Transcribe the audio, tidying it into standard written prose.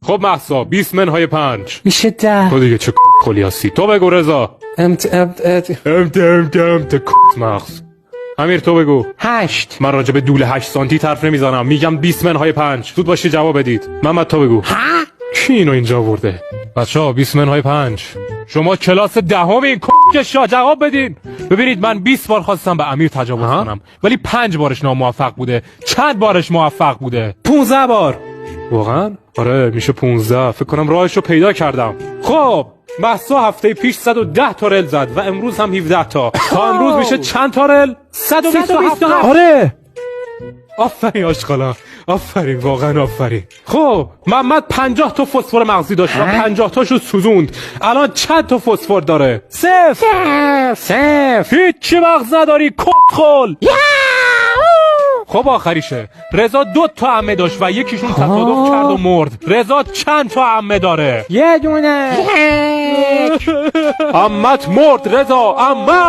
خب مهسا 20 منهای 5 میشه 10. تو دیگه چه کلی هستی؟ تو بگو رضا. امت مغز. امیر تو بگو. 8. من راجع به دول 8 سانتی حرف نمیزنم، میگم 20 منهای 5. زود باشی جواب بدید. محمد تو بگو. ها؟ کی اینو اینجا آورده؟ بچه‌ها 20 منهای 5. شما کلاس دهمین کشا جواب بدین. ببینید من 20 بار خواستم به امیر تجاوز کنم ولی 5 بارش ناموفق بوده. چند بارش موفق بوده؟ 15 بار. واقعا؟ آره میشه 15. فکر کنم راهشو پیدا کردم. خب مهسا هفته پیش 110 تا رل زد و امروز هم 17 تا. تا امروز میشه چند تا رل؟ 127. آره. آفرین آشقالا، آفرین، واقعا آفرین. خب محمد 50 تا فسفر مغزی داشت و 50 تاشو سوزوند. الان چند تا فسفر داره؟ 0. هیچی مغز نداری کتخل. خب آخریشه. رضا 2 تا عمه داشت و یکیشون تصادف کرد و مرد. رضا چند تا عمه داره؟ یه دونه. عمت مرد رضا، عمه.